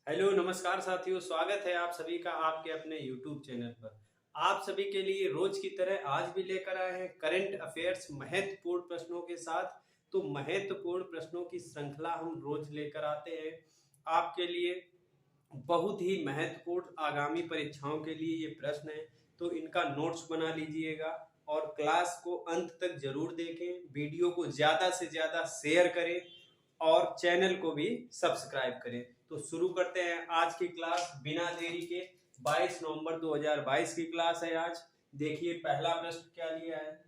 Hello नमस्कार साथियों, स्वागत है आप सभी का आपके अपने YouTube चैनल पर। आप सभी के लिए रोज की तरह आज भी लेकर आए हैं करंट अफेयर्स महत्वपूर्ण प्रश्नों के साथ। तो महत्वपूर्ण प्रश्नों की श्रृंखला हम रोज लेकर आते हैं आपके लिए। बहुत ही महत्वपूर्ण आगामी परीक्षाओं के लिए ये प्रश्न है, तो इनका नोट्स बना लीजिएगा और क्लास को अंत तक जरूर देखें। वीडियो को ज्यादा से ज्यादा शेयर करें और चैनल को भी सब्सक्राइब करें। तो शुरू करते हैं आज की क्लास बिना देरी के। 22 नवंबर 2022 की क्लास है आज। देखिए पहला प्रश्न क्या लिया है।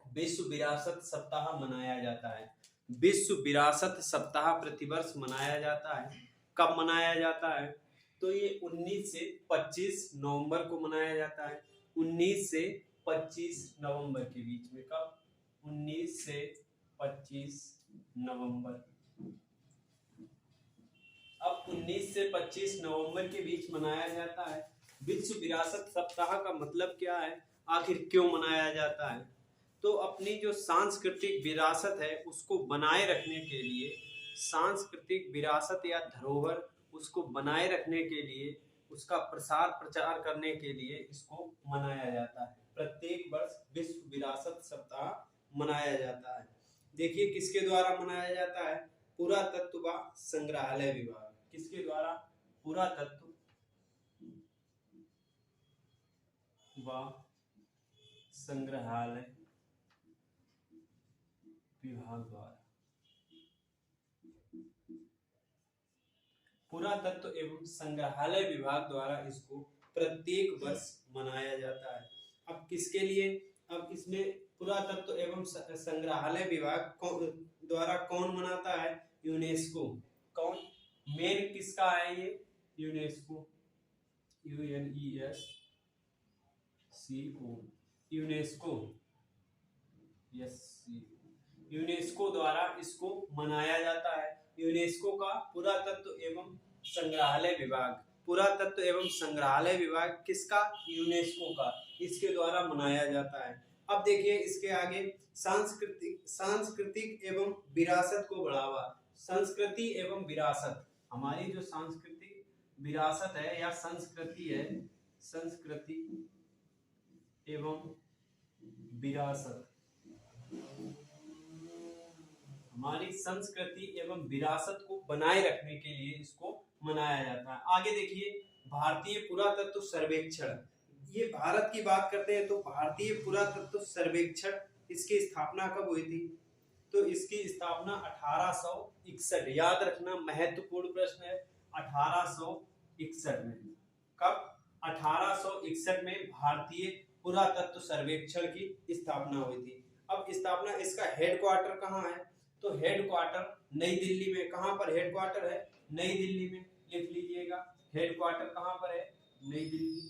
विश्व विरासत सप्ताह मनाया जाता है। विश्व विरासत सप्ताह प्रतिवर्ष मनाया जाता है। कब मनाया जाता है? तो ये 19 से 25 नवंबर को मनाया जाता है। 19 से 25 नवंबर के बीच में। कब? 19 से 25 नवंबर। अब 19 से 25 नवंबर के बीच मनाया जाता है। विश्व विरासत सप्ताह का मतलब क्या है, आखिर क्यों मनाया जाता है? तो अपनी जो सांस्कृतिक विरासत है उसको बनाए रखने के लिए, सांस्कृतिक विरासत या धरोहर उसको बनाए रखने के लिए, उसका प्रसार प्रचार करने के लिए इसको मनाया जाता है। प्रत्येक वर्ष विश्व विरासत सप्ताह मनाया जाता है। देखिए किसके द्वारा मनाया जाता है? पुरातत्व व संग्रहालय विभाग। किसके द्वारा? पुरातत्व व संग्रहालय विभाग द्वारा। पुरातत्व एवं संग्रहालय विभाग द्वारा इसको प्रत्येक वर्ष मनाया जाता है। अब किसके लिए? अब इसमें पुरातत्व एवं संग्रहालय विभाग द्वारा कौन मनाता है? यूनेस्को। कौन मेन किसका है ये? UNESCO. UNESCO। UNESCO. Yes, UNESCO द्वारा इसको मनाया जाता है। यूनेस्को का पुरातत्व एवं संग्रहालय विभाग। पुरातत्व एवं संग्रहालय विभाग किसका? यूनेस्को का। इसके द्वारा मनाया जाता है। अब देखिए इसके आगे सांस्कृतिक एवं विरासत को बढ़ावा। संस्कृति एवं विरासत, हमारी जो सांस्कृतिक विरासत है या संस्कृति है, संस्कृति एवं विरासत, हमारी संस्कृति एवं विरासत को बनाए रखने के लिए इसको मनाया जाता है। आगे देखिए भारतीय पुरातत्व सर्वेक्षण। ये भारत की बात करते हैं तो भारतीय पुरातत्व सर्वेक्षण, इसकी स्थापना कब हुई थी? तो इसकी स्थापना 1861, याद रखना महत्वपूर्ण प्रश्न है, 1861 में। कब? 1861 में भारतीय पुरातत्व सर्वेक्षण की स्थापना हुई थी। अब स्थापना, इसका हेडक्वार्टर कहाँ है? तो हेडक्वार्टर नई दिल्ली में। कहाँ पर हेडक्वार्टर है? नई दिल्ली में। लिख लीजिएगा हेडक्वार्टर कहाँ पर है? नई दिल्ली।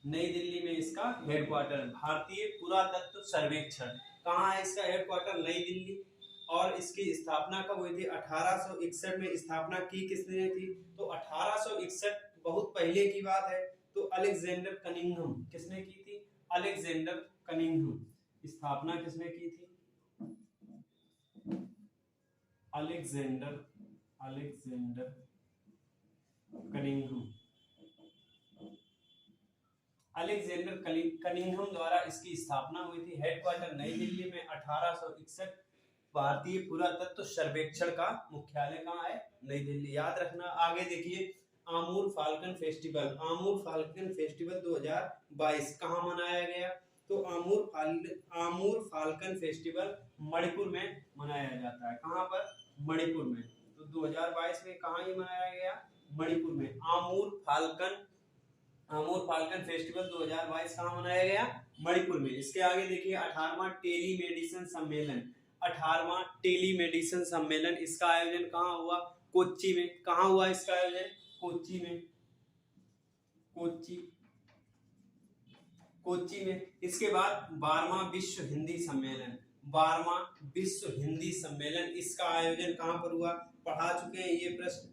नई दिल्ली में इसका हेडक्वार्टर। भारतीय पुरातत्व सर्वेक्षण कहाँ है? इसका हेडक्वार्टर नई दिल्ली। और इसकी स्थापना कब हुई थी? 1861 में स्थापना की किसने थी? तो 1861 बहुत पहले की बात है। तो अलेक्जेंडर कनिंघम। किसने की थी? Alexander Cunningham. स्थापना किसने की थी? Alexander Cunningham. अलेक्जेंडर कनिंघम द्वारा इसकी स्थापना हुई थी। हेडक्वार्टर नई दिल्ली में 1861। भारतीय पुरातत्व सर्वेक्षण का मुख्यालय कहाँ है? नई दिल्ली। याद रखना। आगे देखिए Amur falcon festival. Amur falcon festival 2022 कहाँ मनाया गया? तो आमूर फाल्कन फेस्टिवल मणिपुर में मनाया जाता है। कहाँ पर? मणिपुर में। तो 2022 में कहाँ ये मनाया गया? मणिपुर में। आमूर फाल्कन फेस्टिवल 2022 कहाँ मनाया गया? मणिपुर में। इसके आगे देखिए 18वां टेलीमेडिसिन सम्मेलन। 18वां टेलीमेडिसिन सम्मेलन, इसका आयोजन कहाँ हुआ? कोच्चि में। कहाँ हुआ इसका आयोजन? कोच्चि में। कोच्चि में। इसके बाद 12वां विश्व हिंदी सम्मेलन। 12वां विश्व हिंदी सम्मेलन, इसका आयोजन कहाँ पर हुआ? पढ़ा चुके हैं ये प्रश्न।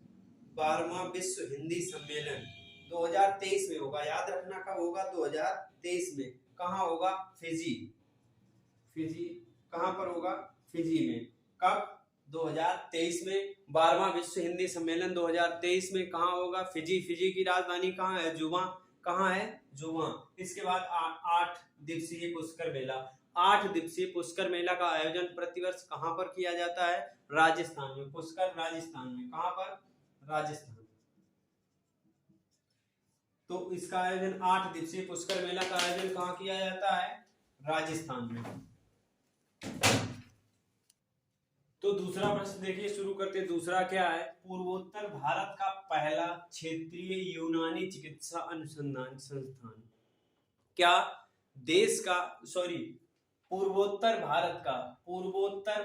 12वां विश्व हिंदी सम्मेलन 2023 में होगा। याद रखना कब होगा? 2023 में। कहाँ होगा? फिजी। फिजी। कहाँ पर होगा? फिजी में। कब? 2023 में। 12वां विश्व हिंदी सम्मेलन 2023 में कहाँ होगा? फिजी। फिजी की राजधानी कहाँ है? जुमा। कहाँ है? जुमा। इसके बाद 8 दिवसीय पुष्कर मेला। 8 दिवसीय पुष्कर मेला का आयोजन प्रतिवर्ष कहाँ पर किया जाता है? राजस्थान में। पुष्कर राजस्थान में। कहाँ पर? राजस्थान। तो इसका आयोजन 8 दिवसीय पुष्कर मेला का आयोजन कहाँ किया जाता है? राजस्थान में। तो दूसरा प्रश्न देखिए, शुरू करते हैं। दूसरा क्या है? पूर्वोत्तर भारत का पहला क्षेत्रीय यूनानी चिकित्सा अनुसंधान संस्थान। क्या देश का पूर्वोत्तर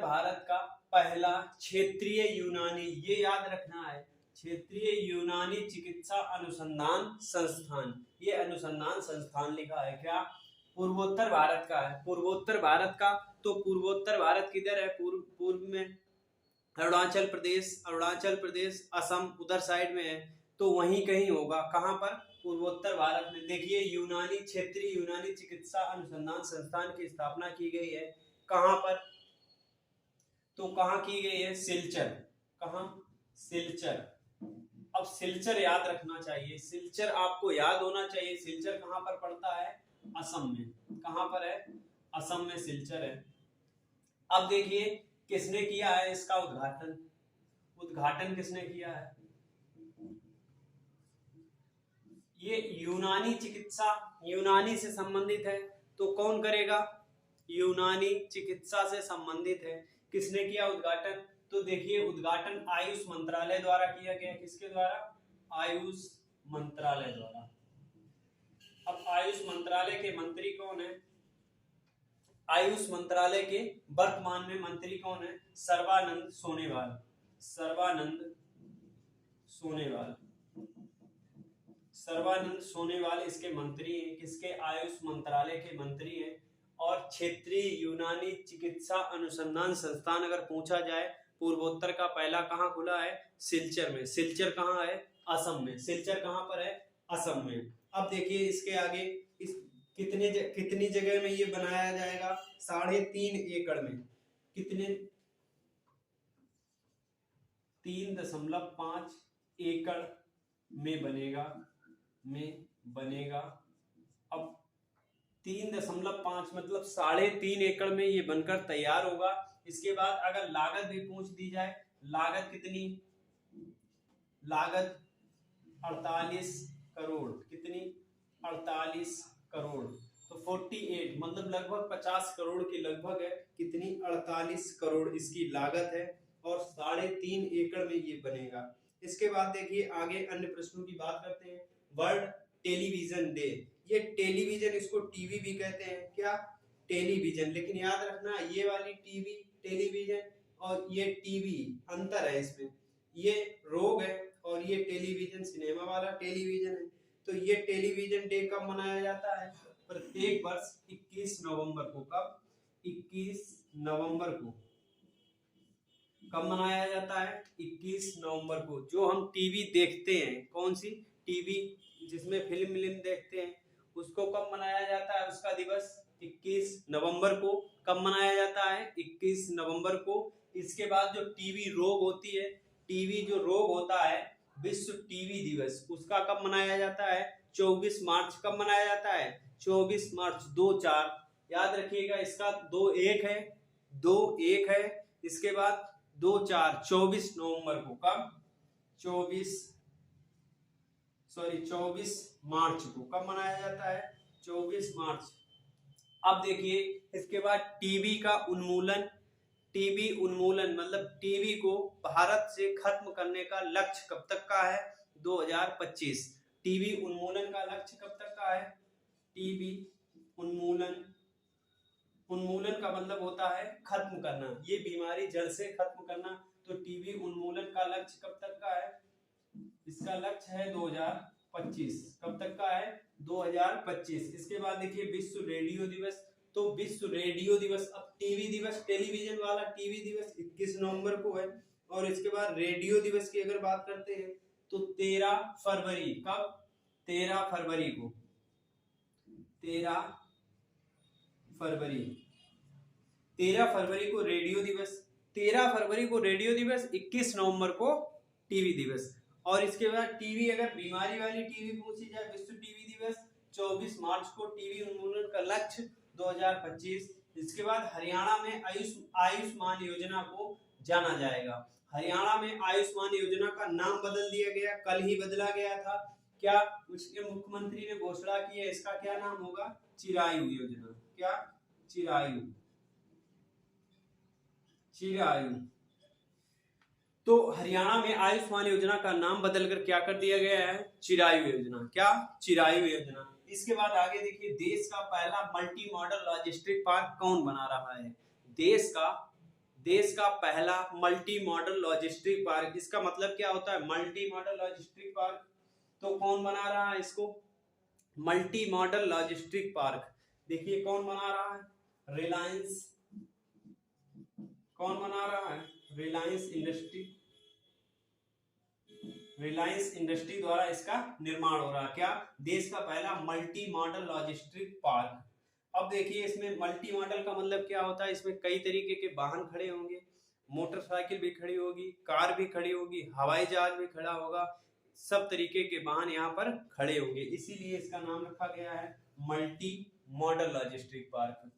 भारत का पहला क्षेत्रीय यूनानी, ये याद रखना है, क्षेत्रीय यूनानी चिकित्सा अनुसंधान संस्थान। ये अनुसंधान संस्थान लिखा है। क्या? पूर्वोत्तर भारत का है। पूर्वोत्तर भारत का, तो पूर्वोत्तर भारत किधर है? पूर्व में अरुणाचल प्रदेश, असम उधर साइड में है, तो वहीं कहीं होगा। कहां पर? पूर्वोत्तर भारत में। देखिए, क्षेत्रीय यूनानी चिकित्सा अनुसंधान संस्थान की स्थापना की गई है कहां पर? तो कहां की गई है? सिलचर। कहां? सिलचर। अब सिलचर याद रखना चाहिए, सिलचर आपको याद होना चाहिए। सिलचर कहां पर पड़ता है? असम में। कहां पर है? असम में सिलचर है। अब देखिए, किसने किया है इसका उद्घाटन किसने किया है? ये यूनानी से संबंधित है, तो कौन करेगा? यूनानी चिकित्सा से संबंधित है। किसने किया उद्घाटन? तो देखिए, उद्घाटन आयुष मंत्रालय द्वारा किया गया। किसके द्वारा? आयुष मंत्रालय द्वारा। अब आयुष मंत्रालय के मंत्री कौन है? आयुष मंत्रालय के वर्तमान में मंत्री कौन है? सर्बानंद सोनेवाल इसके मंत्री हैं। किसके? आयुष मंत्रालय के मंत्री हैं। और क्षेत्रीय यूनानी चिकित्सा अनुसंधान संस्थान अगर पूछा जाए, पूर्वोत्तर का पहला कहाँ खुला है? सिलचर में। सिलचर कहाँ है? असम में। सिलचर कहाँ पर है? असम में। अब देखिए, इसके आगे कितनी जगह में ये बनाया जाएगा? 3.5 एकड़ में। कितने? 3.5 एकड़ में बनेगा। अब 3.5 मतलब 3.5 एकड़ में ये बनकर तैयार होगा। इसके बाद अगर लागत भी पूछ दी जाए, लागत कितनी? लागत 48 करोड़। कितनी? 48 करोड़। तो 48 मतलब लगभग 50 करोड़ के लगभग है। कितनी? 48 करोड़ इसकी लागत है और 3.5 एकड़ में ये बनेगा। इसके बाद देखिए, आगे अन्य प्रश्नों की बात करते हैं। World television day. ये टेलीविजन, इसको टीवी भी कहते हैं। क्या? टेलीविजन। लेकिन याद रखना, ये वाली टीवी टेलीविजन और ये टीवी अंतर है इसमें। ये रोग है और ये टेलीविजन सिनेमा वाला टेलीविजन है। तो ये टेलीविजन डे कब मनाया जाता है? प्रत्येक वर्ष 21 नवंबर को। कब? 21 नवंबर को। कब मनाया जाता है? 21 नवंबर को। जो हम टीवी देखते हैं, कौन सी टीवी जिसमें फिल्म देखते हैं, उसको कब मनाया जाता है? उसका दिवस 21 नवंबर को। कब मनाया जाता है? 21 नवंबर को। इसके बाद जो टीवी रोग होती है, टीवी जो रोग होता है, विश्व टीवी दिवस, उसका कब मनाया जाता है? 24 मार्च। कब मनाया जाता है? 24 मार्च। 2-4 याद रखिएगा, इसका 2-1 है। इसके बाद 2-4 24 नवंबर को। कब? 24 मार्च को। कब मनाया जाता है? 24 मार्च। अब देखिए, इसके बाद टीबी का उन्मूलन। टीबी उन्मूलन मतलब टीबी को भारत से खत्म करने का लक्ष्य कब तक का है? 2025। टीबी उन्मूलन का लक्ष्य कब तक का है? टीबी उन्मूलन का मतलब होता है खत्म करना, ये बीमारी जड़ से खत्म करना। तो टीबी उन्मूलन का लक्ष्य कब तक का है? इसका लक्ष्य है 2025। कब तक का है? 2025। इसके बाद देखिए, विश्व रेडियो दिवस। तो विश्व रेडियो दिवस, अब टीवी दिवस, टेलीविजन वाला टीवी दिवस 21 नवंबर को है। और इसके बाद रेडियो दिवस की अगर बात करते हैं तो 13 फरवरी। कब? 13 फरवरी को। 13 फरवरी को रेडियो दिवस। 13 फरवरी को रेडियो दिवस, 21 नवंबर को टीवी दिवस। और इसके बाद टीवी, अगर बीमारी वाली टीवी पूछी जाए, विश्व टीवी दिवस 24 मार्च को टीवी उन्मूलन का लक्ष्य 2025। इसके बाद हरियाणा में आयुष्मान योजना को जाना जाएगा। हरियाणा में आयुष्मान योजना का नाम बदल दिया गया, कल ही बदला गया था। क्या उसके मुख्यमंत्री ने घोषणा की है, इसका क्या नाम होगा? चिरायु योजना। क्या? चिरायु। चिरायु। तो हरियाणा में आयुष्मान योजना का नाम बदलकर क्या कर दिया गया है? चिरायु योजना। क्या? चिरायु योजना। इसके बाद आगे देखिए, देश का पहला मल्टी मॉडल लॉजिस्टिक पार्क कौन बना रहा है? देश का पहला मल्टी मॉडल लॉजिस्टिक पार्क, इसका मतलब क्या होता है? Multi modal logistic park. तो कौन बना रहा है इसको? Multi modal logistic park. देखिए कौन बना रहा है? रिलायंस। कौन बना रहा है? रिलायंस इंडस्ट्री। रिलायंस इंडस्ट्री द्वारा इसका निर्माण हो रहा है। क्या? देश का पहला मल्टी मॉडल लॉजिस्टिक पार्क। अब देखिए, इसमें मल्टी मॉडल का मतलब क्या होता है? इसमें कई तरीके के वाहन खड़े होंगे, मोटरसाइकिल भी खड़ी होगी, कार भी खड़ी होगी, हवाई जहाज भी खड़ा होगा, सब तरीके के वाहन यहाँ पर खड़े होंगे, इसीलिए इसका नाम रखा गया है मल्टी मॉडल लॉजिस्टिक पार्क।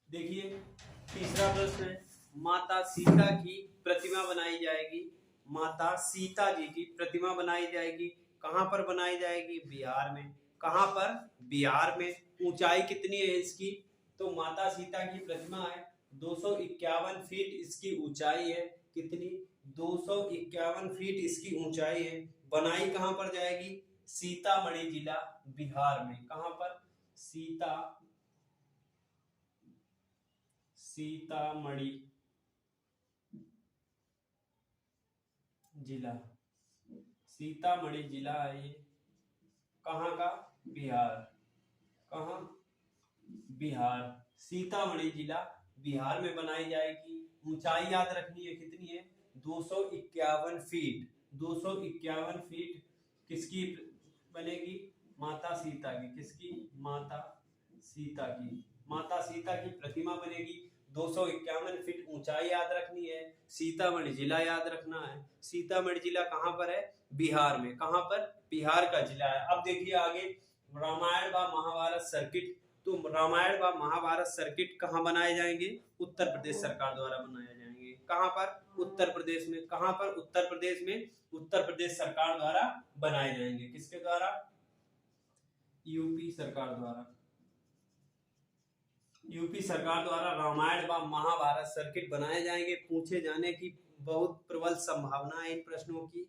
देखिए तीसरा प्रश्न है, माता सीता की प्रतिमा बनाई जाएगी। माता सीता जी की प्रतिमा बनाई जाएगी, कहां पर बनाई जाएगी? बिहार में। कहां पर? बिहार में। ऊंचाई कितनी है इसकी? तो माता सीता की प्रतिमा है 251 फीट इसकी ऊंचाई है। कितनी? 251 फीट इसकी ऊंचाई है। बनाई कहां पर जाएगी? सीतामढ़ी जिला बिहार में। कहां पर? सीतामढ़ी जिला। सीतामढ़ी जिला है ये। कहाँ का? बिहार। कहाँ? बिहार। सीतामढ़ी जिला बिहार में बनाई जाएगी। ऊंचाई याद रखनी है, कितनी है? 251 फीट। 251 फीट किसकी बनेगी? माता सीता की। किसकी? माता सीता की। माता सीता की प्रतिमा बनेगी। 251 फीट ऊंचाई याद रखनी है। सीतामढ़ी जिला याद रखना है। सीतामढ़ी जिला कहां पर है? बिहार में। कहां पर? बिहार का जिला है। अब देखिए आगे, रामायण व महाभारत सर्किट। तो रामायण व महाभारत सर्किट कहां बनाए जाएंगे? उत्तर प्रदेश सरकार द्वारा बनाए जाएंगे। कहां पर? उत्तर प्रदेश में। कहां पर? उत्तर प्रदेश में। उत्तर प्रदेश सरकार द्वारा बनाए जाएंगे। किसके द्वारा? यूपी सरकार द्वारा। यूपी सरकार द्वारा रामायण व महाभारत सर्किट बनाए जाएंगे। पूछे जाने की बहुत प्रबल संभावना है इन प्रश्नों की।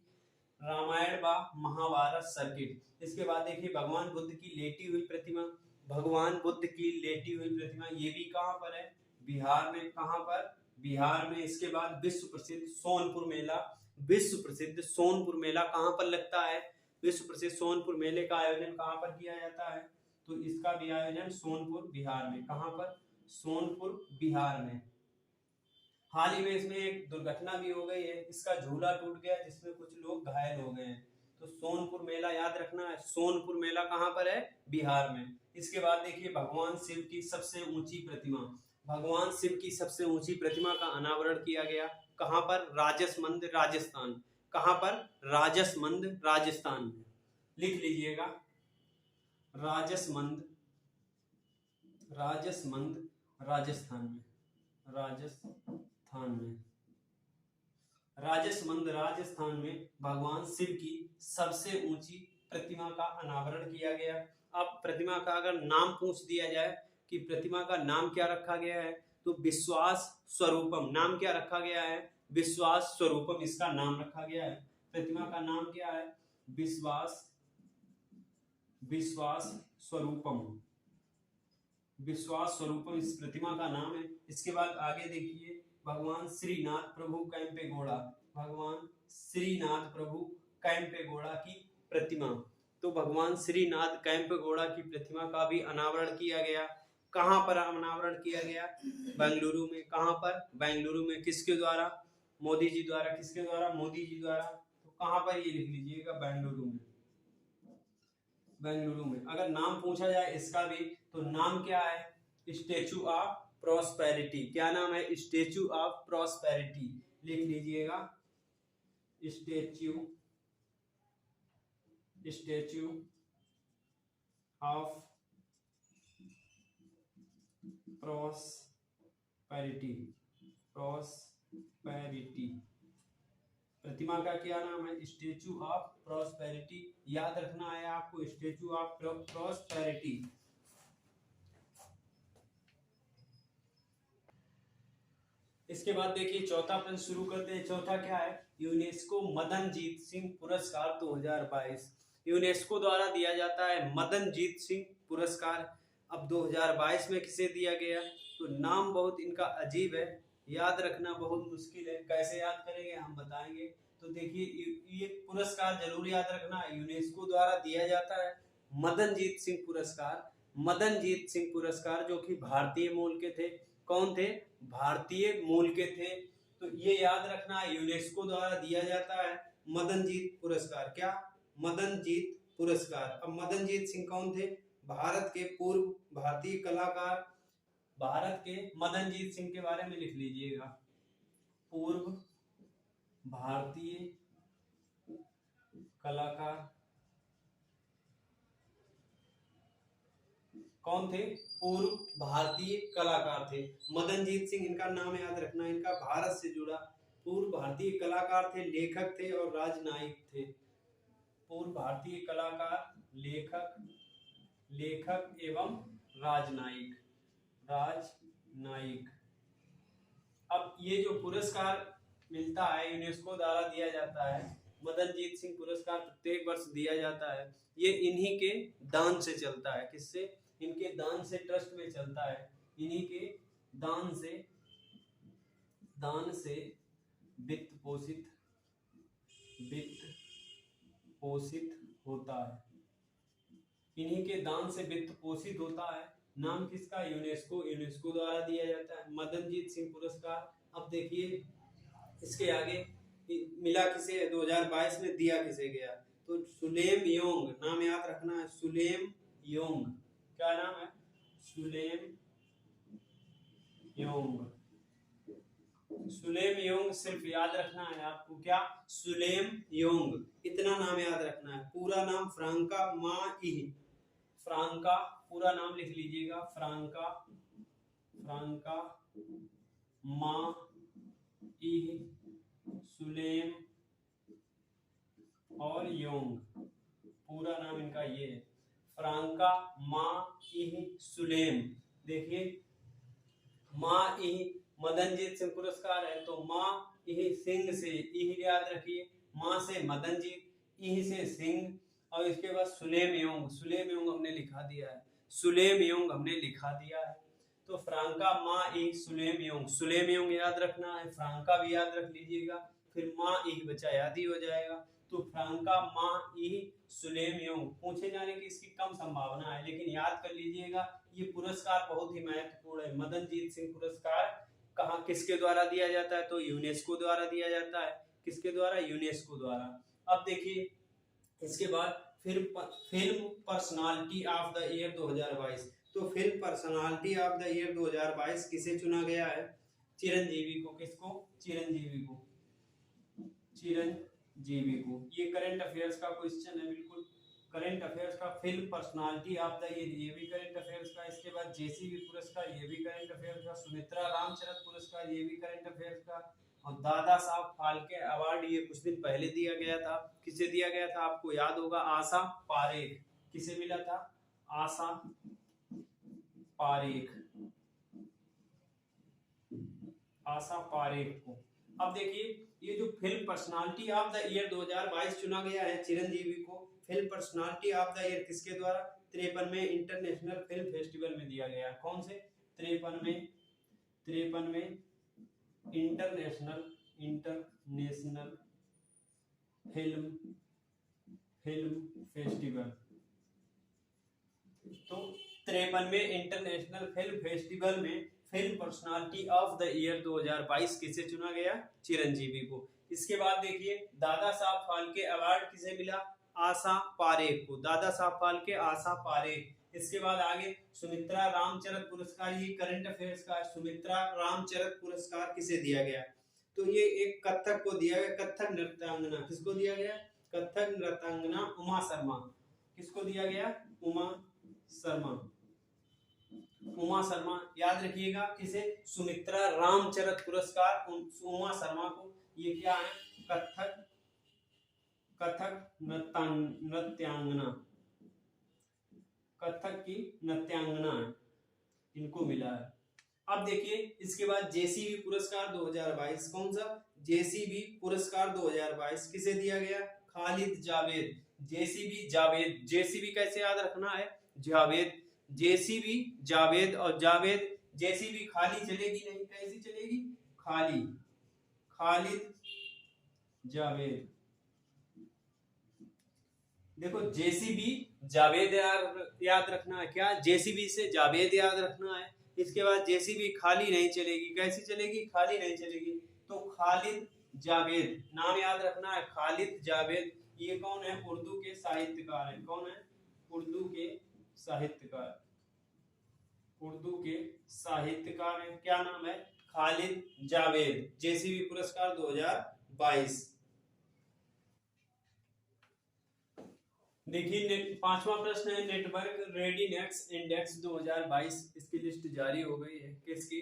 रामायण व महाभारत सर्किट। इसके बाद देखिए, भगवान बुद्ध की लेटी हुई प्रतिमा। भगवान बुद्ध की लेटी हुई प्रतिमा, ये भी कहां पर है? बिहार में। कहां पर? बिहार में। इसके बाद विश्व प्रसिद्ध सोनपुर मेला। विश्व प्रसिद्ध सोनपुर मेला कहां पर लगता है? विश्व प्रसिद्ध सोनपुर मेले का आयोजन कहां पर किया जाता है? तो इसका भी आयोजन सोनपुर बिहार में। कहां पर? सोनपुर बिहार में। हाल ही में इसमें एक दुर्घटना भी हो गई है, इसका झूला टूट गया जिसमें कुछ लोग घायल हो गए हैं। तो सोनपुर मेला याद रखना है। सोनपुर मेला कहां पर है? बिहार में। इसके बाद देखिए, भगवान शिव की सबसे ऊंची प्रतिमा। भगवान शिव की सबसे ऊंची प्रतिमा का अनावरण किया गया। कहां पर? राजसमंद राजस्थान। कहां पर? राजसमंद राजस्थान में। लिख लीजिएगा, राजसमंद राजस्थान में। राजसमंद राजस्थान में भगवान शिव की सबसे ऊंची प्रतिमा का अनावरण किया गया। अब प्रतिमा का अगर नाम पूछ दिया जाए कि प्रतिमा का नाम क्या रखा गया है, तो विश्वास स्वरूपम। नाम क्या रखा गया है? विश्वास स्वरूपम इसका नाम रखा गया है। प्रतिमा का नाम क्या है? विश्वास स्वरूपम। विश्वास स्वरूपम इस प्रतिमा का नाम है। इसके बाद आगे देखिए, भगवान श्रीनाथ प्रभु कैंपेगौड़ा। भगवान श्रीनाथ प्रभु कैंपेगौड़ा की प्रतिमा। तो भगवान श्रीनाथ कैंपेगौड़ा की प्रतिमा का भी अनावरण किया गया। कहां पर अनावरण किया गया? बेंगलुरु में। कहां पर? बेंगलुरु में। किसके द्वारा? मोदी जी द्वारा। किसके द्वारा? मोदी जी द्वारा। तो कहां पर? ये लिख लीजिएगा, बेंगलुरु में। बेंगलुरु में। अगर नाम पूछा जाए इसका भी तो नाम क्या है, स्टेचू ऑफ प्रॉस्पेरिटी। क्या नाम है, स्टेचू ऑफ प्रॉस्पेरिटी, लिख लीजिएगा, स्टेचू ऑफ प्रॉस्पेरिटी, प्रतिमा का क्या नाम है, स्टेचू ऑफ प्रॉस्पेरिटी। याद रखना है आपको, स्टेचू ऑफ प्रॉस्पेरिटी। इसके बाद देखिए चौथा प्रश्न शुरू करते हैं। चौथा क्या है, यूनेस्को मदनजीत सिंह पुरस्कार 2022। यूनेस्को द्वारा दिया जाता है मदनजीत सिंह पुरस्कार। अब 2022 में किसे दिया गया, तो नाम बहुत इनका अजीब है, याद रखना बहुत मुश्किल है। कैसे याद करेंगे हम बताएंगे। तो देखिए ये पुरस्कार जरूर याद रखना, यूनेस्को द्वारा दिया जाता है मदनजीत सिंह पुरस्कार। मदनजीत सिंह पुरस्कार जो कि भारतीय मूल के थे। कौन थे, भारतीय मूल के थे। तो ये याद रखना, यूनेस्को द्वारा दिया जाता है मदनजीत पुरस्कार। क्या, मदनजीत पुरस्कार। अब मदनजीत सिंह कौन थे, भारत के पूर्व भारतीय कलाकार। भारत के मदनजीत सिंह के बारे में लिख लीजिएगा, पूर्व भारतीय कलाकार। कौन थे, पूर्व भारतीय कलाकार थे मदनजीत सिंह। इनका नाम याद रखना, इनका भारत से जुड़ा, पूर्व भारतीय कलाकार थे, लेखक थे और राजनायिक थे। पूर्व भारतीय कलाकार, लेखक एवं राजनायिक। अब ये जो पुरस्कार मिलता है यूनेस्को द्वारा दिया जाता है, मदनजीत सिंह पुरस्कार प्रत्येक वर्ष दिया जाता है। ये इन्हीं के दान से चलता है। किससे, इनके दान से ट्रस्ट में चलता है। इन्हीं के दान से वित्त पोषित होता है। इन्हीं के दान से वित्त पोषित होता है। नाम किसका, यूनेस्को द्वारा दिया जाता है मदनजीत सिंह पुरस्कार। अब देखिए इसके आगे मिला किसे, 2022 में दिया किसे गया, तो सुलेम योंग। नाम याद रखना है, सुलेम योंग। क्या नाम है, सुलेम योंग। सिर्फ याद रखना है आपको, क्या, सुलेम योंग, इतना नाम याद रखना है। पूरा नाम फ्रांका मा इह। फ्रांका पूरा नाम लिख लीजिएगा, फ्रांका मा इह सुलेम और योंग। पूरा नाम इनका ये है, फ्रांका मा इह सुलेम। देखिए मा इह मदनजीत सिंह पुरस्कार है, तो मा इह सिंह से, इह याद रखिए, माँ से मदनजीत, इह से सिंह, और इसके बाद सुलेम योंग हमने लिखा दिया है, सुलेम योंग हमने लिखा दिया है। तो फ्रांका मा इह सुलेम योंग याद रखना है, फ्रांका भी याद रख लीजिएगा, फिर मा इह बचा याद ही हो जाएगा। तो फ्रांका मा इह सुलेम योंग पूछे जाने की इसकी कम संभावना है, लेकिन याद कर लीजिएगा ये पुरस्कार बहुत ही महत्वपूर्ण है। मदनजीत सिंह पुरस्कार कहाँ किसके द्वारा दिया जाता है, तो यूनेस्को द्वारा दिया जाता है। किसके द्वारा, यूनेस्को द्वारा। अब देखिए इसके बाद film personality of the year 2022। तो film personality of the year 2022 किसे चुना गया है, चिरंजीवी को। किसको, चिरंजीवी को। ये करंट अफेयर्स का क्वेश्चन है, बिल्कुल करंट अफेयर्स का। Film personality of the year, ये भी करंट अफेयर्स का। इसके बाद जेसीबी पुरस्कार, ये भी करंट अफेयर्स का। सुमित्रा रामचरित पुरस्कार, ये भी करंट अफेयर्स का। और दादा साहब फाल्के अवार्ड, ये कुछ दिन पहले दिया गया था। किसे दिया गया था, आपको याद होगा, आशा पारेख। किसे मिला था, आशा पारेख को। अब देखिए ये जो film personality of the year 2022 चुना गया है चिरंजीवी को, film personality of the year किसके द्वारा, 53वें इंटरनेशनल फिल्म फेस्टिवल में दिया गया। कौन से, 53वें इंटरनेशनल फिल्म फेस्टिवल। तो 53वें इंटरनेशनल फिल्म फेस्टिवल में film personality of the year 2022 किसे चुना गया, चिरंजीवी को। इसके बाद देखिए दादा साहब फाल्के अवार्ड किसे मिला, आशा पारेख को, दादा साहब फाल्के, आशा पारेख। इसके बाद आगे सुमित्रा रामचरित पुरस्कार, ये करंट अफेयर्स का। सुमित्रा रामचरित पुरस्कार किसे दिया गया? तो ये एक कथक को दिया गया, कथक नृत्यांगना। किसको दिया गया? कथक नृत्यांगना उमा शर्मा। किसको दिया गया? उमा शर्मा। उमा शर्मा याद रखिएगा, किसे? सुमित्रा रामचरित पुरस्कार उमा शर्मा को। ये क्या है? कथक नृत्यांगना, कथक की नृत्यांगना है, इनको मिला है। अब देखिए इसके बाद जेसीबी पुरस्कार 2022, कौन सा? जेसीबी पुरस्कार 2022 किसे दिया गया? खालिद जावेद। जेसीबी जावेद, जेसीबी कैसे याद रखना है? जावेद, जेसीबी जावेद। और जावेद, जेसीबी खाली चलेगी नहीं, कैसी चलेगी? खाली। खालिद जावेद। देखो जेसीबी जावेद याद रखना है, क्या? जेसीबी से जावेद याद रखना है। इसके बाद जेसीबी खाली नहीं चलेगी, कैसी चलेगी? खाली नहीं चलेगी। तो खालिद जावेद नाम याद रखना है, खालिद जावेद। ये कौन है? उर्दू के साहित्यकार है। कौन है? उर्दू के साहित्यकार। उर्दू के साहित्यकार है, क्या नाम है? खालिद जावेद। जेसीबी पुरस्कार 2022। देखिए पांचवा प्रश्न है, नेटवर्क रेडीनेस इंडेक्स 2022, इसकी लिस्ट जारी हो गई है। किसकी?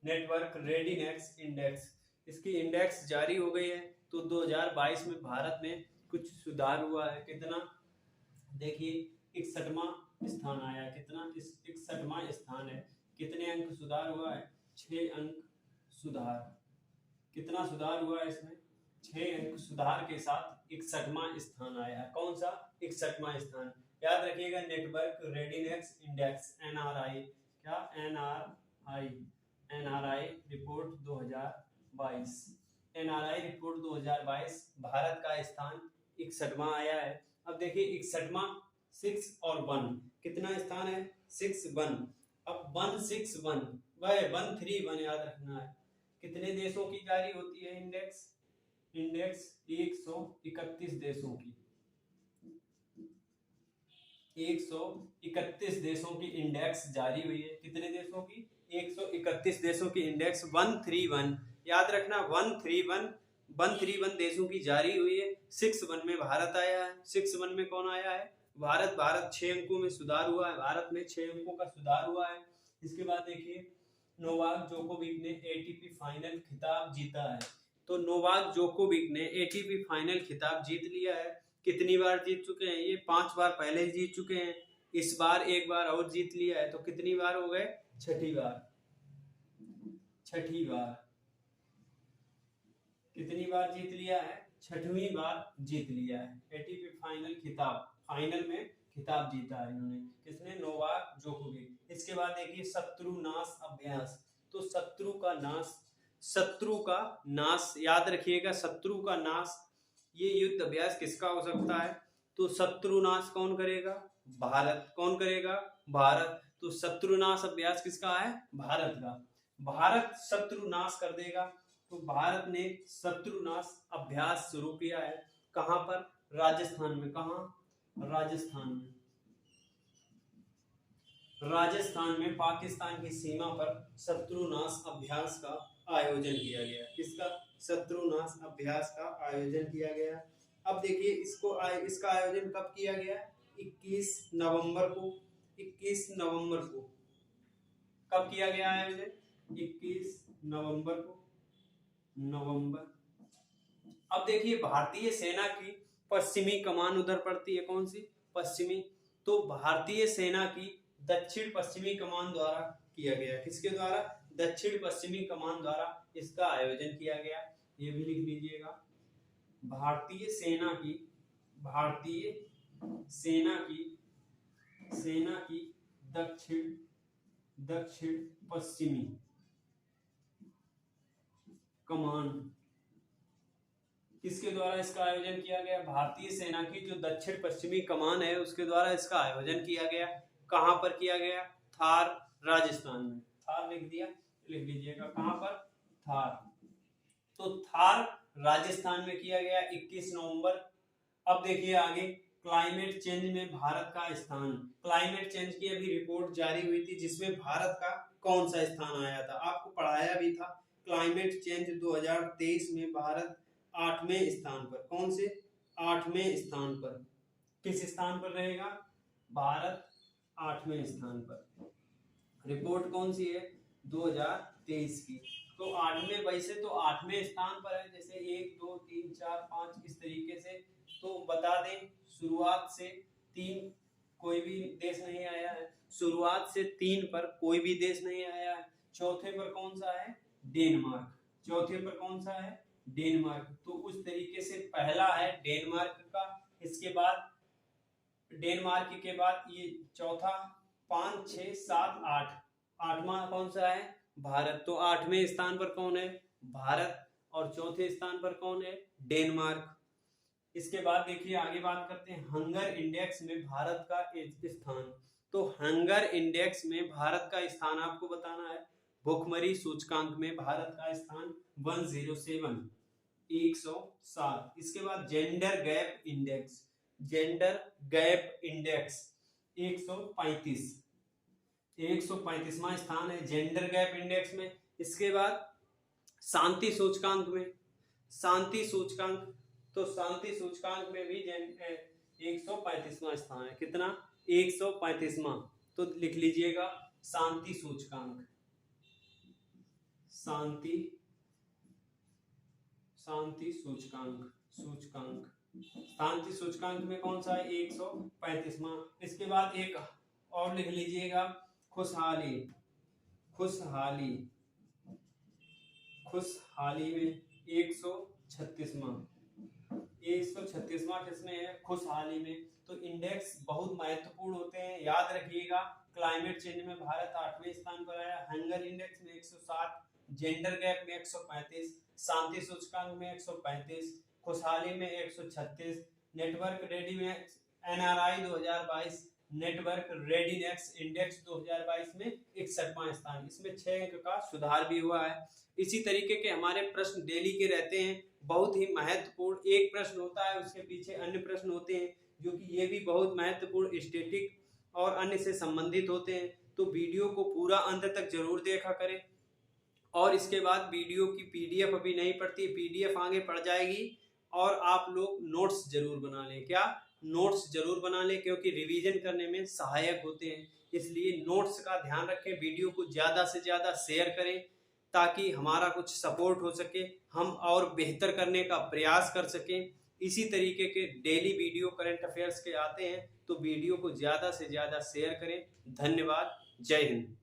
नेटवर्क रेडीनेस इंडेक्स, इसकी इंडेक्स जारी हो गई है। तो 2022 में भारत में कुछ सुधार हुआ है। कितना? देखिए 61वां स्थान आया। कितना? 61वां स्थान है। कितने अंक सुधार हुआ है? 6 अंक सुधार। कितना सुधार हुआ है इसमें? 6 अंक सुधार के साथ 61वां स्थान आया है। कौन सा? 61वां स्थान। याद रखिएगा, नेटवर्क रेडीनेस इंडेक्स, एनआरआई। क्या? NRI report 2022। NRI report 2022 Bharat का स्थान 61वां आया है। अब देखिए 61वां 6 और 1, कितना स्थान है? 6 1। अब 161 वह 131 याद रखना है। कितने देशों की जारी होती है इंडेक्स? इंडेक्स 131 देशों की। 131 देशों की इंडेक्स जारी हुई है। कितने देशों की? 131 देशों की इंडेक्स 131 याद रखना। 131 देशों की जारी हुई है। 61 में भारत आया है। 61 में कौन आया है? भारत 6 अंकों में सुधार हुआ है। भारत में 6 अंकों का सुधार हुआ है। इसके बाद देखिए नोवाक जोकोविक ने एटीपी फाइनल खिताब जीता है। तो नोवाक जोकोविक ने एटीपी फाइनल खिताब जीत लिया है। कितनी बार जीत चुके हैं? ये 5 बार पहले जीत चुके हैं। इस बार एक बार और जीत लिया है। तो कितनी बार हो गए? 6ठी बार। 6ठी बार। कितनी बार जीत लिया है? 6वीं बार जीत लिया है। एटीपी फाइनल खिताब, फाइनल में खिताब जीता है इन्होंने। किसने? Novak Djokovic. इसके बाद देखिए शत्रुनाश अभ्यास। तो शत्रु का नाश याद रखिएगा। शत्रु का नाश, ये युद्ध अभ्यास किसका हो सकता है? तो शत्रुनाश कौन करेगा? भारत। कौन करेगा? भारत। तो शत्रुनाश अभ्यास किसका है? भारत का। भारत शत्रुनाश कर देगा। तो भारत ने शत्रुनाश अभ्यास शुरू किया है। कहां पर? राजस्थान में। कहां? राजस्थान में। राजस्थान में पाकिस्तान की सीमा पर शत्रुनाश अभ्यास का आयोजन किया गया। किसका? शत्रुनाश अभ्यास का आयोजन किया गया। अब देखिए इसका आयोजन कब किया गया? 21 नवंबर को। 21 नवंबर को कब किया गया आयोजन? 21 नवंबर को। नवंबर। अब देखिए भारतीय सेना की पश्चिमी कमान उधर पड़ती है। कौन सी? पश्चिमी। तो भारतीय सेना की दक्षिण पश्चिमी कमान द्वारा किया गया। किसके द्वारा? दक्षिण पश्चिमी कमान द्वारा इसका आयोजन किया गया। ये भी लिख लीजिएगा। भारतीय सेना की दक्षिण पश्चिमी कमान किसके द्वारा इसका आयोजन किया गया? भारतीय सेना की जो दक्षिण पश्चिमी कमान है उसके द्वारा इसका आयोजन किया गया। कहां पर किया गया? थार, राजस्थान में। थार लिख दिया, लिख लीजिएगा। कहां पर? थार। तो थार राजस्थान में किया गया 21 नवंबर अब देखिए आगे, क्लाइमेट चेंज में भारत का स्थान। क्लाइमेट चेंज की अभी रिपोर्ट जारी हुई थी जिसमें भारत का कौन सा स्थान आया था, आपको पढ़ाया भी था। क्लाइमेट चेंज 2023 में भारत 8वें स्थान पर, कौन से 8वें स्थान पर, किस स्थान पर रहेगा, भारत 8वें स्थान पर। रिपोर्ट कौन सी है, 2023 की। तो 8वें, वैसे तो 8वें स्थान पर है, जैसे 1 2 3 4 5 इस तरीके से। तो बता दें शुरुआत से 3 कोई भी देश नहीं आया है, शुरुआत से 3 पर कोई भी देश नहीं आया है। चौथे पर कौन सा है, डेनमार्क। चौथे पर कौन सा है, डेनमार्क। तो उस तरीके से पहला है डेनमार्क का, इसके बाद डेनमार्क के बाद ये चौथा, 5 6 7 8, 8वां कौन सा है, भारत। तो 8वें स्थान पर कौन है, भारत, और चौथे स्थान पर कौन है, डेनमार्क। इसके बाद देखिए आगे बात करते हैं हंगर इंडेक्स में भारत का स्थान। तो हंगर इंडेक्स में भारत का स्थान आपको बताना है। भूखमरी सूचकांक में भारत का स्थान 107, 107। इसके बाद gender gap index, gender gap index 135, 135वां स्थान है जेंडर गैप इंडेक्स में। इसके बाद शांति सूचकांक में, शांति सूचकांक, तो शांति सूचकांक में भी 135वां स्थान है। कितना, 135वां। तो लिख लीजिएगा शांति सूचकांक, शांति, शांति सूचकांक, सूचकांक, शांति सूचकांक में कौन सा है, 135वां। इसके बाद एक और लिख लीजिएगा खुशहाली, खुशहाली, खुशहाली में 136वां, 136वां किसमें है, खुशहाली में। तो इंडेक्स बहुत महत्वपूर्ण होते हैं, याद रखिएगा। क्लाइमेट चेंज में भारत 8वें स्थान पर आया, हंगर इंडेक्स में 107, जेंडर गैप में 135, शांति सूचकांक में 135, खुशहाली में 136, नेटवर्क रेडी में NRI 2022, नेटवर्क रेडीनेस इंडेक्स 2022 में 61वां स्थान। इसमें 6 अंक का सुधार भी हुआ है। इसी तरीके के हमारे प्रश्न डेली के रहते हैं, बहुत ही महत्वपूर्ण। एक प्रश्न होता है, उसके पीछे अन्य प्रश्न होते हैं, जो कि ये भी बहुत महत्वपूर्ण स्टैटिक और अन्य से संबंधित होते हैं। तो वीडियो को पूरा अंत तक जरूर देखा करें। और इसके बाद वीडियो की PDF अभी नहीं पड़ती, PDF आगे पड़ जाएगी। और आप लोग नोट्स जरूर बना लें, क्या, नोट्स जरूर बना लें, क्योंकि रिवीजन करने में सहायक होते हैं। इसलिए नोट्स का ध्यान रखें, वीडियो को ज़्यादा से ज़्यादा शेयर करें ताकि हमारा कुछ सपोर्ट हो सके, हम और बेहतर करने का प्रयास कर सकें। इसी तरीके के डेली वीडियो करंट अफेयर्स के आते हैं, तो वीडियो को ज़्यादा से ज़्यादा शेयर करें। धन्यवाद, जय हिंद।